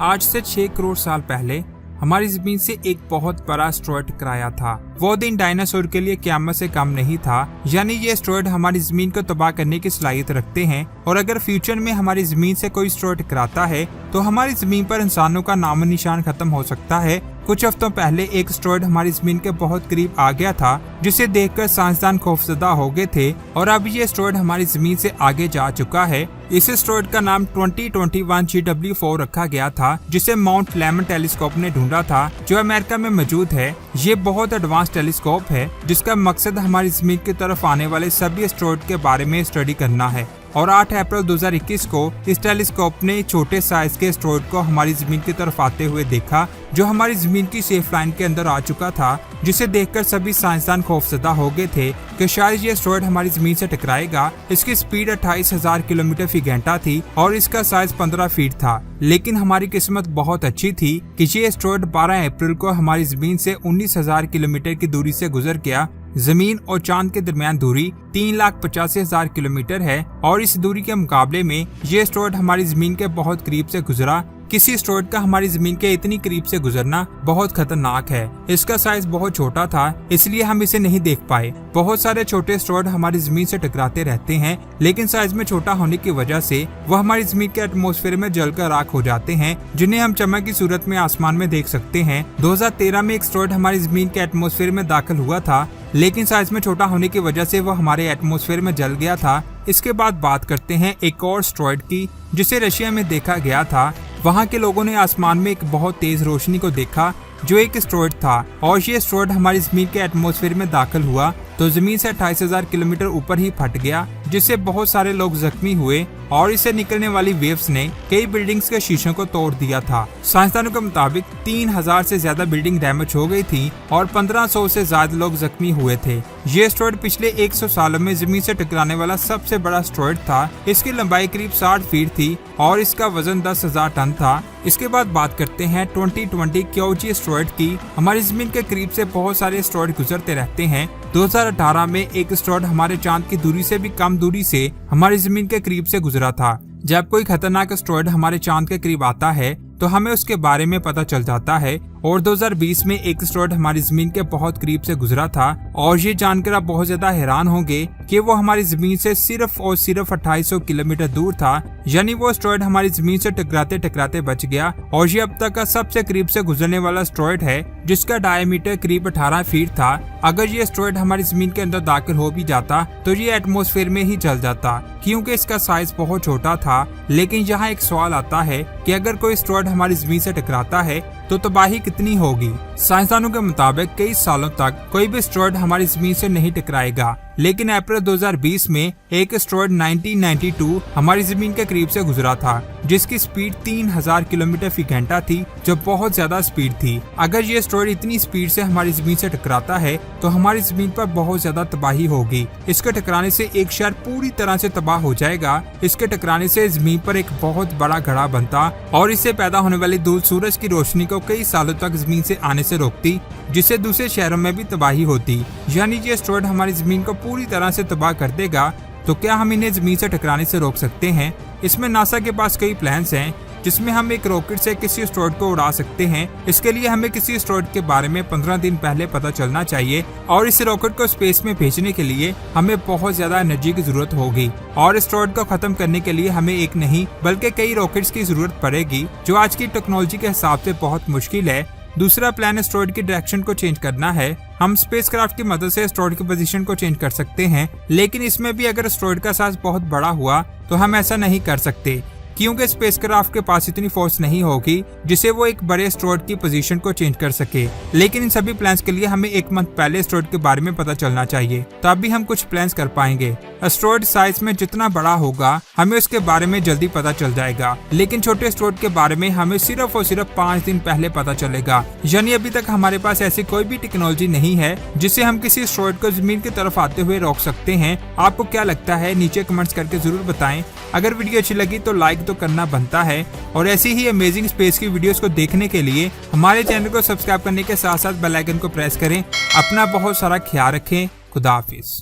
आज से 6 करोड़ साल पहले हमारी जमीन से एक बहुत बड़ा एस्टेरॉयड टकराया था। वो दिन डायनासोर के लिए क़यामत से कम नहीं था। यानी ये एस्टेरॉयड हमारी जमीन को तबाह करने की सलाहियत रखते हैं और अगर फ्यूचर में हमारी जमीन से कोई एस्टेरॉयड टकराता है तो हमारी जमीन पर इंसानों का नामो निशान खत्म हो सकता है। कुछ हफ्तों पहले एक एस्टेरॉयड हमारी जमीन के बहुत करीब आ गया था, जिसे देखकर साइंसदान खौफजदा हो गए थे और अब ये एस्टेरॉयड हमारी जमीन से आगे जा चुका है। इस एस्टेरॉयड का नाम 2021 GW4 रखा गया था, जिसे माउंट लेमन टेलीस्कोप ने ढूंढा था, जो अमेरिका में मौजूद है। ये बहुत एडवांस टेलीस्कोप है जिसका मकसद हमारी जमीन की तरफ आने वाले सभी एस्टेरॉयड के बारे में स्टडी करना है। और 8 अप्रैल 2021 को इस टेलीस्कोप ने छोटे साइज के एस्टेरॉयड को हमारी जमीन की तरफ आते हुए देखा, जो हमारी जमीन की सेफ लाइन के अंदर आ चुका था, जिसे देखकर सभी साइंसदान खौफजदा हो गए थे कि शायद ये एस्टेरॉयड हमारी जमीन से टकराएगा। इसकी स्पीड 28,000 किलोमीटर फी घंटा थी और इसका साइज 15 फीट था। लेकिन हमारी किस्मत बहुत अच्छी थी कि ये एस्टेरॉयड 12 अप्रैल को हमारी जमीन से 19,000 किलोमीटर की दूरी से गुजर गया। जमीन और चांद के दरमियान दूरी 3,85,000 किलोमीटर है और इस दूरी के मुकाबले में ये एस्टेरॉयड हमारी जमीन के बहुत करीब से गुजरा। किसी एस्टेरॉयड का हमारी जमीन के इतनी करीब से गुजरना बहुत खतरनाक है। इसका साइज बहुत छोटा था, इसलिए हम इसे नहीं देख पाए। बहुत सारे छोटे एस्टेरॉयड हमारी जमीन से टकराते रहते हैं, लेकिन साइज में छोटा होने की वजह से वह हमारी जमीन के एटमॉस्फेयर में जलकर राख हो जाते हैं, जिन्हें हम चमक की सूरत में आसमान में देख सकते हैं। 2013 में एक एस्टेरॉयड हमारी जमीन के एटमॉस्फेयर में दाखिल हुआ था, लेकिन साइज में छोटा होने की वजह से वह हमारे एटमॉस्फेयर में जल गया था। इसके बाद बात करते हैं एक और एस्टेरॉयड की, जिसे रशिया में देखा गया था। वहां के लोगों ने आसमान में एक बहुत तेज रोशनी को देखा, जो एक एस्टेरॉयड था, और ये एस्टेरॉयड हमारी जमीन के एटमॉस्फेयर में दाखिल हुआ तो जमीन से 28,000 किलोमीटर ऊपर ही फट गया, जिससे बहुत सारे लोग जख्मी हुए और इससे निकलने वाली वेव्स ने कई बिल्डिंग्स के शीशों को तोड़ दिया था। साइंसदानों के मुताबिक 3,000 से ज्यादा बिल्डिंग डैमेज हो गई थी और 1,500 से ज्यादा लोग जख्मी हुए थे। ये एस्टेरॉयड पिछले 100 सालों में जमीन से टकराने वाला सबसे बड़ा एस्टेरॉयड था। इसकी लंबाई करीब 60 फीट थी और इसका वजन 10,000 टन था। इसके बाद बात करते हैं 2020 क्योजी एस्टेरॉयड की। हमारी जमीन के करीब से बहुत सारे एस्टेरॉयड गुजरते रहते हैं। 2018 में एक एस्टेरॉयड हमारे चांद की दूरी से भी कम दूरी से हमारी जमीन के करीब से गुजरा था। जब कोई खतरनाक एस्टेरॉयड हमारे चांद के करीब आता है तो हमें उसके बारे में पता चल जाता है। और 2020 में एक एस्टेरॉयड हमारी जमीन के बहुत करीब से गुजरा था और ये जानकर आप बहुत ज्यादा हैरान होंगे कि वो हमारी जमीन से सिर्फ और सिर्फ 2800 किलोमीटर दूर था। यानी वो एस्टेरॉयड हमारी जमीन से टकराते टकराते बच गया और ये अब तक का सबसे करीब से गुजरने वाला एस्टेरॉयड है, जिसका डायमीटर करीब 18 फीट था। अगर ये एस्टेरॉयड हमारी जमीन के अंदर दाखिल हो भी जाता तो ये एटमॉस्फेयर में ही जल जाता, क्योंकि इसका साइज बहुत छोटा था। लेकिन यहाँ एक सवाल आता है कि अगर कोई एस्टेरॉयड हमारी जमीन से टकराता है तो तबाही कितनी होगी। साइंसदानों के मुताबिक कई सालों तक कोई भी एस्टेरॉयड हमारी जमीन से नहीं टकराएगा, लेकिन अप्रैल 2020 में एक एस्टेरॉयड 1992 हमारी जमीन के करीब से गुजरा था, जिसकी स्पीड 3,000 किलोमीटर फी घंटा थी, जो बहुत ज्यादा स्पीड थी। अगर ये एस्टेरॉयड इतनी स्पीड से हमारी जमीन से टकराता है तो हमारी जमीन पर बहुत ज्यादा तबाही होगी। इसके टकराने से एक शहर पूरी तरह से तबाह हो जाएगा। इसके टकराने से जमीन पर एक बहुत बड़ा घड़ा बनता और इससे पैदा होने वाली धूल सूरज की रोशनी को कई सालों तक जमीन से आने से रोकती, जिससे दूसरे शहरों में भी तबाही होती। यानी ये एस्टेरॉयड हमारी जमीन को पूरी तरह से तबाह कर देगा। तो क्या हम इन्हें जमीन से टकराने से रोक सकते हैं? इसमें नासा के पास कई प्लान्स हैं, जिसमें हम एक रॉकेट से किसी एस्टेरॉयड को उड़ा सकते हैं। इसके लिए हमें किसी एस्टेरॉयड के बारे में 15 दिन पहले पता चलना चाहिए और इस रॉकेट को स्पेस में भेजने के लिए हमें बहुत ज्यादा एनर्जी की जरूरत होगी और एस्टेरॉयड को खत्म करने के लिए हमें एक नहीं बल्कि कई रॉकेट्स की जरूरत पड़ेगी, जो आज की टेक्नोलॉजी के हिसाब से बहुत मुश्किल है। दूसरा प्लान एस्टेरॉयड की डायरेक्शन को चेंज करना है। हम स्पेसक्राफ्ट की मदद से एस्टेरॉयड की पोजीशन को चेंज कर सकते हैं, लेकिन इसमें भी अगर एस्टेरॉयड का साइज बहुत बड़ा हुआ तो हम ऐसा नहीं कर सकते, क्योंकि स्पेसक्राफ्ट के पास इतनी फोर्स नहीं होगी जिसे वो एक बड़े एस्टेरॉयड की पोजीशन को चेंज कर सके। लेकिन इन सभी प्लान्स के लिए हमें एक मंथ पहले एस्टेरॉयड के बारे में पता चलना चाहिए, तभी हम कुछ प्लान्स कर पाएंगे। एस्टेरॉयड साइज में जितना बड़ा होगा हमें उसके बारे में जल्दी पता चल जाएगा, लेकिन छोटे एस्टेरॉयड के बारे में हमें सिर्फ और सिर्फ 5 दिन पहले पता चलेगा। यानी अभी तक हमारे पास ऐसी कोई भी टेक्नोलॉजी नहीं है जिससे हम किसी एस्टेरॉयड को जमीन की तरफ आते हुए रोक सकते हैं। आपको क्या लगता है? नीचे कमेंट्स करके जरूर बताएं। अगर वीडियो अच्छी लगी तो लाइक तो करना बनता है और ऐसी ही अमेजिंग स्पेस की वीडियोस को देखने के लिए हमारे चैनल को सब्सक्राइब करने के साथ साथ बेल आइकन को प्रेस करें। अपना बहुत सारा ख्याल रखें। खुदा हाफिज।